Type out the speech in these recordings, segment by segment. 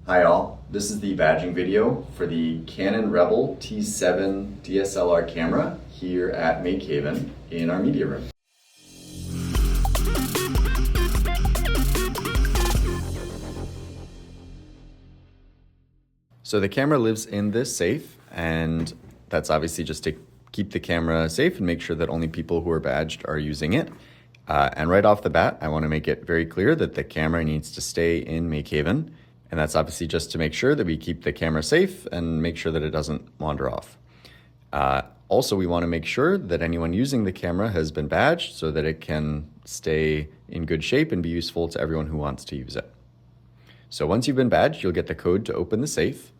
Hi all, this is the badging video for the Canon Rebel T7 DSLR camera here at MakeHaven in our media room. So the camera lives in this safe, and that's obviously just to keep the camera safe and make sure that only people who are badged are using it. And right off the bat, I want to make it very clear that the camera needs to stay in MakeHaven. And that's obviously just to make sure that we keep the camera safe and make sure that it doesn't wander off. Also, we want to make sure that anyone using the camera has been badged so that it can stay in good shape and be useful to everyone who wants to use it. So once you've been badged, you'll get the code to open the safe.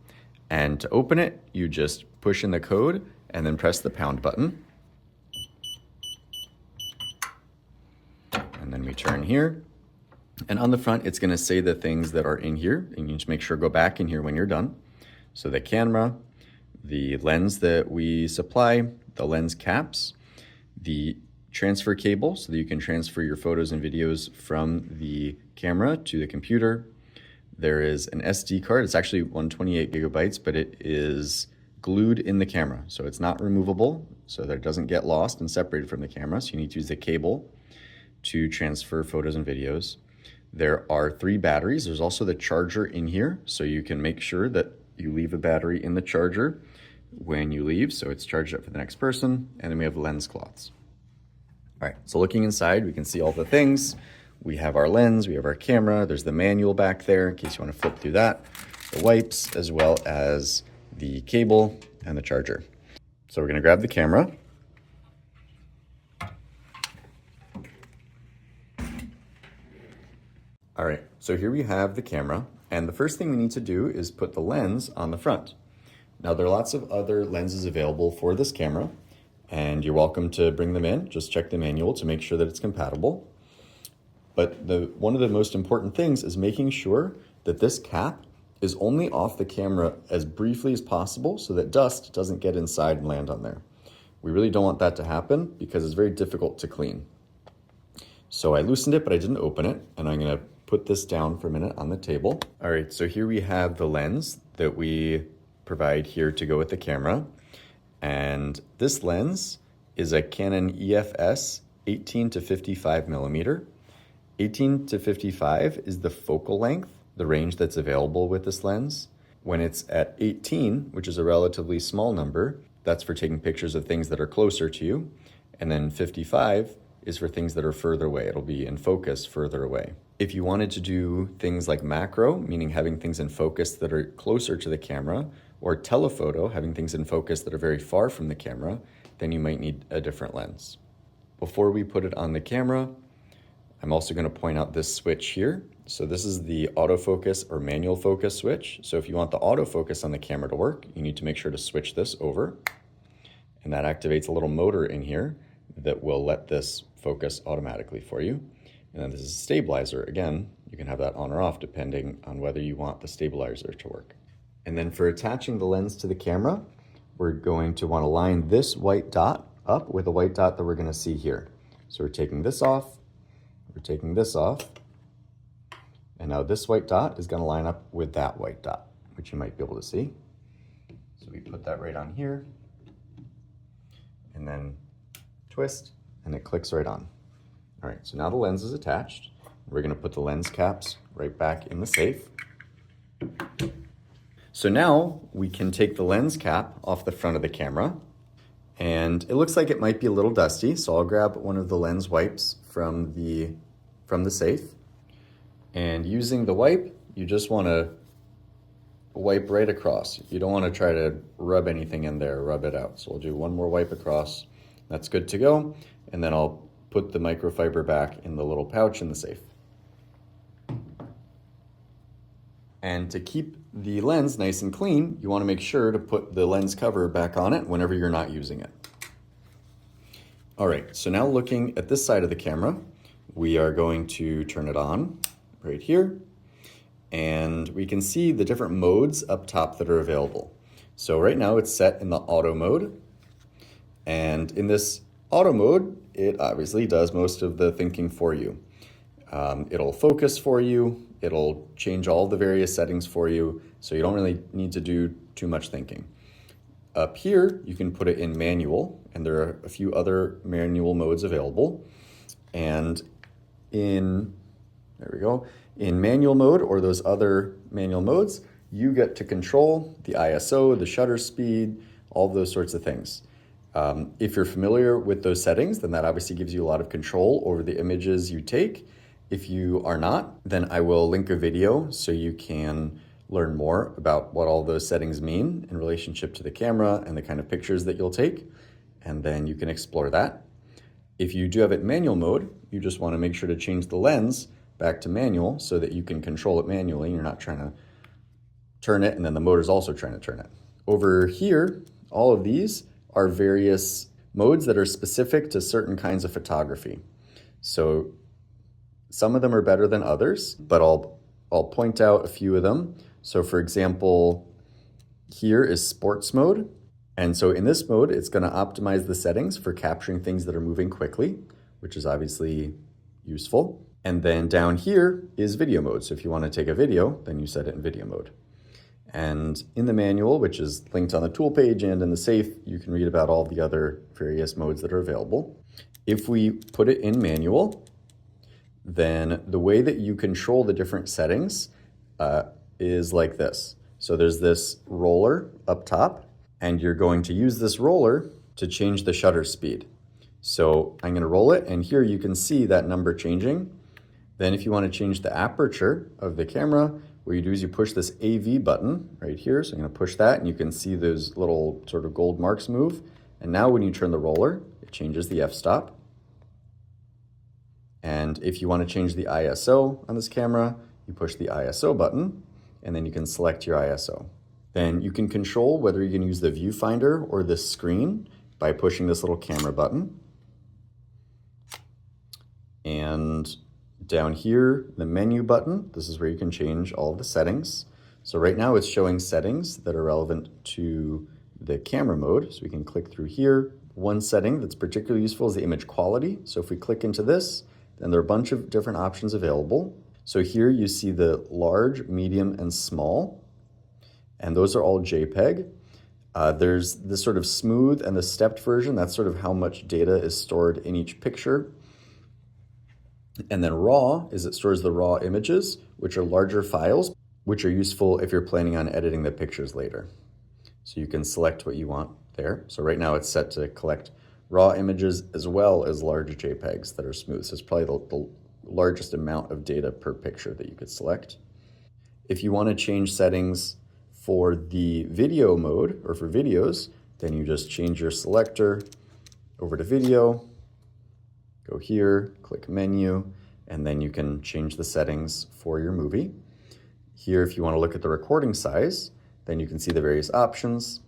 And to open it, you just push in the code and then press the pound button. And then we turn here. And on the front, it's going to say the things that are in here. And you just make sure to go back in here when you're done. So the camera, the lens that we supply, the lens caps, the transfer cable so that you can transfer your photos and videos from the camera to the computer. There is an SD card. It's actually 128 gigabytes, but it is glued in the camera. So it's not removable so that it doesn't get lost and separated from the camera. So you need to use the cable to transfer photos and videos. There are 3 batteries. There's also the charger in here, so you can make sure that you leave a battery in the charger when you leave, so it's charged up for the next person. And then we have lens cloths. All right, so looking inside, we can see all the things. We have our lens, we have our camera, there's the manual back there in case you want to flip through that, the wipes, as well as the cable and the charger. So we're going to grab the camera. All right, so here we have the camera, and the first thing we need to do is put the lens on the front. Now, there are lots of other lenses available for this camera, and you're welcome to bring them in. Just check the manual to make sure that it's compatible. But one of the most important things is making sure that this cap is only off the camera as briefly as possible so that dust doesn't get inside and land on there. We really don't want that to happen because it's very difficult to clean. So I loosened it, but I didn't open it, and I'm going to put this down for a minute on the table. All right, so here we have the lens that we provide here to go with the camera. And this lens is a Canon EFS 18 to 55 millimeter. 18 to 55 is the focal length, the range that's available with this lens. When it's at 18, which is a relatively small number, that's for taking pictures of things that are closer to you. And then 55 is for things that are further away. It'll be in focus further away. If you wanted to do things like macro, meaning having things in focus that are closer to the camera, or telephoto, having things in focus that are very far from the camera, then you might need a different lens. Before we put it on the camera, I'm also going to point out this switch here. So this is the autofocus or manual focus switch. So if you want the autofocus on the camera to work, you need to make sure to switch this over. And that activates a little motor in here that will let this focus automatically for you. And then this is a stabilizer. Again, you can have that on or off depending on whether you want the stabilizer to work. And then for attaching the lens to the camera, we're going to want to line this white dot up with a white dot that we're going to see here. So we're taking this off, we're taking this off, and now this white dot is going to line up with that white dot, which you might be able to see. So we put that right on here, and then twist, and it clicks right on. All right, so now the lens is attached. We're going to put the lens caps right back in the safe. So now we can take the lens cap off the front of the camera, and it looks like it might be a little dusty, so I'll grab one of the lens wipes from the safe. And using the wipe, you just want to wipe right across. You don't want to try to rub anything in there, rub it out. So we'll do one more wipe across. That's good to go. And then I'll put the microfiber back in the little pouch in the safe. And to keep the lens nice and clean, you want to make sure to put the lens cover back on it whenever you're not using it. All right, so now looking at this side of the camera, we are going to turn it on right here. And we can see the different modes up top that are available. So right now it's set in the auto mode. And in this auto mode, it obviously does most of the thinking for you. It'll focus for you, It'll change all the various settings for you, so you don't really need to do too much thinking. Up here, you can put it in manual, and there are a few other manual modes available. And there we go, in manual mode or those other manual modes, you get to control the ISO, the shutter speed, all those sorts of things. If you're familiar with those settings, then that obviously gives you a lot of control over the images you take. If you are not, then I will link a video so you can learn more about what all those settings mean in relationship to the camera and the kind of pictures that you'll take, and then you can explore that. If you do have it in manual mode, you just want to make sure to change the lens back to manual so that you can control it manually. You're not trying to turn it and then the motor's also trying to turn it. Over here, all of these are various modes that are specific to certain kinds of photography. So some of them are better than others, but I'll point out a few of them. So for example, here is sports mode. And so in this mode, it's going to optimize the settings for capturing things that are moving quickly, which is obviously useful. And then down here is video mode. So if you want to take a video, then you set it in video mode. And in the manual, which is linked on the tool page and in the safe, you can read about all the other various modes that are available. If we put it in manual, then the way that you control the different settings is like this. So there's this roller up top, and you're going to use this roller to change the shutter speed. So I'm going to roll it, and here you can see that number changing. Then if you want to change the aperture of the camera, what you do is you push this AV button right here. So I'm going to push that, and you can see those little sort of gold marks move. And now when you turn the roller, it changes the f-stop. And if you want to change the ISO on this camera, you push the ISO button, and then you can select your ISO. Then you can control whether you can use the viewfinder or the screen by pushing this little camera button. And down here, the menu button, this is where you can change all of the settings. So right now it's showing settings that are relevant to the camera mode. So we can click through here. One setting that's particularly useful is the image quality. So if we click into this, then there are a bunch of different options available. So here you see the large, medium, and small, and those are all JPEG. There's this sort of smooth and the stepped version. That's sort of how much data is stored in each picture. And then raw is it stores the raw images, which are larger files, which are useful if you're planning on editing the pictures later. So you can select what you want there. So right now it's set to collect raw images as well as large JPEGs that are smooth. So it's probably the largest amount of data per picture that you could select. If you want to change settings for the video mode or for videos, then you just change your selector over to video, go here, click menu, and then you can change the settings for your movie. Here, if you want to look at the recording size, then you can see the various options.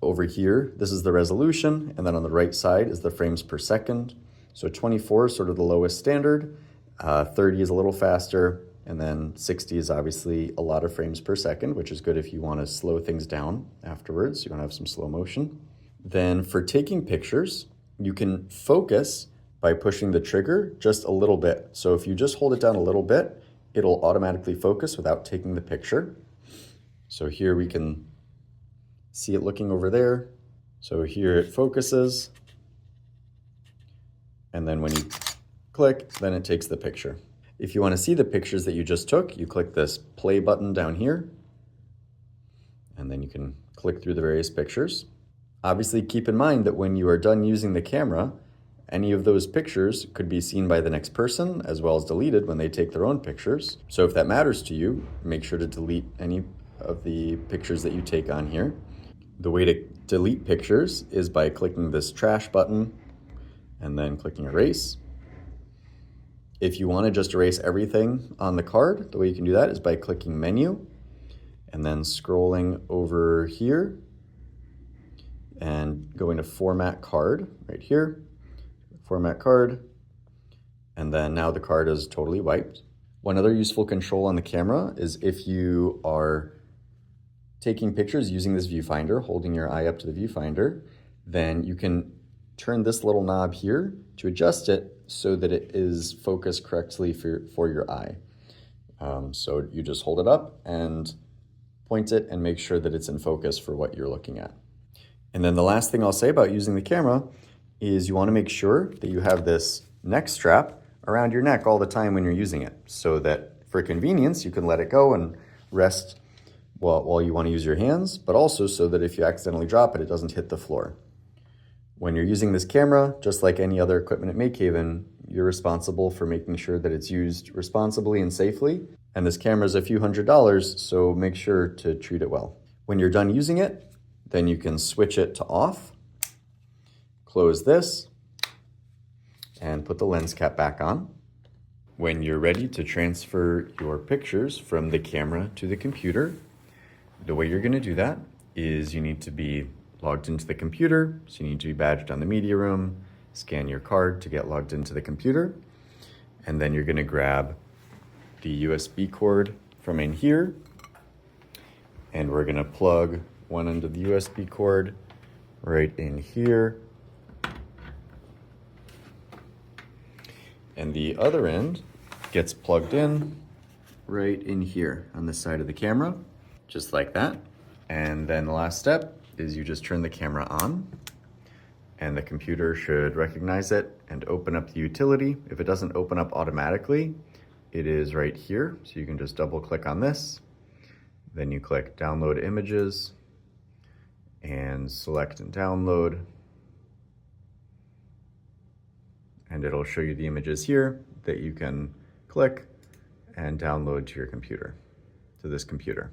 Over here, this is the resolution, and then on the right side is the frames per second. So 24 is sort of the lowest standard, 30 is a little faster, and then 60 is obviously a lot of frames per second, which is good if you want to slow things down afterwards. You want to have some slow motion. Then for taking pictures, you can focus by pushing the trigger just a little bit. So if you just hold it down a little bit, it'll automatically focus without taking the picture. So here we can see it looking over there. So here it focuses. And then when you click, then it takes the picture. If you want to see the pictures that you just took, you click this play button down here. And then you can click through the various pictures. Obviously, keep in mind that when you are done using the camera, any of those pictures could be seen by the next person as well as deleted when they take their own pictures. So if that matters to you, make sure to delete any of the pictures that you take on here. The way to delete pictures is by clicking this trash button and then clicking erase. If you want to just erase everything on the card, the way you can do that is by clicking menu and then scrolling over here and going to format card right here, format card, and then now the card is totally wiped. One other useful control on the camera is if you are taking pictures using this viewfinder, holding your eye up to the viewfinder, then you can turn this little knob here to adjust it so that it is focused correctly for your eye. So you just hold it up and point it and make sure that it's in focus for what you're looking at. And then the last thing I'll say about using the camera is you want to make sure that you have this neck strap around your neck all the time when you're using it, so that for convenience you can let it go and rest while you want to use your hands, but also so that if you accidentally drop it, it doesn't hit the floor. When you're using this camera, just like any other equipment at MakeHaven, you're responsible for making sure that it's used responsibly and safely. And this camera is a few $100s, so make sure to treat it well. When you're done using it, then you can switch it to off, close this, and put the lens cap back on. When you're ready to transfer your pictures from the camera to the computer, the way you're going to do that is you need to be logged into the computer, so you need to be badged on the media room, scan your card to get logged into the computer, and then you're going to grab the USB cord from in here, and we're going to plug one end of the USB cord right in here, and the other end gets plugged in right in here on the side of the camera, just like that. And then the last step is you just turn the camera on, and the computer should recognize it and open up the utility. If it doesn't open up automatically, it is right here. So you can just double click on this, then you click download images and select and download. And it'll show you the images here that you can click and download to your computer, to this computer.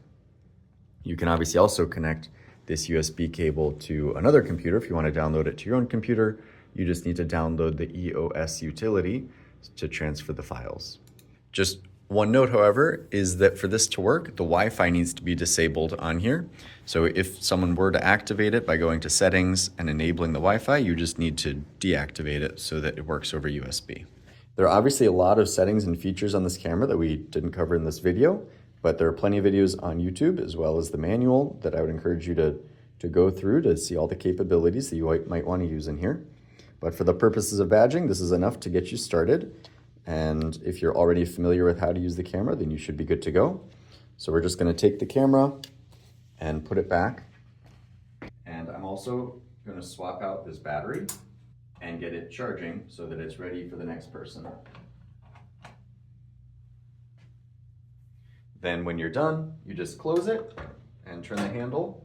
You can obviously also connect this USB cable to another computer if you want to download it to your own computer. You just need to download the EOS utility to transfer the files. Just one note, however, is that for this to work, the Wi-Fi needs to be disabled on here. So if someone were to activate it by going to settings and enabling the Wi-Fi, you just need to deactivate it so that it works over USB. There are obviously a lot of settings and features on this camera that we didn't cover in this video, but there are plenty of videos on YouTube as well as the manual that I would encourage you to go through to see all the capabilities that you might want to use in here. But for the purposes of badging, this is enough to get you started. And if you're already familiar with how to use the camera, then you should be good to go. So we're just going to take the camera and put it back. And I'm also going to swap out this battery and get it charging so that it's ready for the next person. Then when you're done, you just close it and turn the handle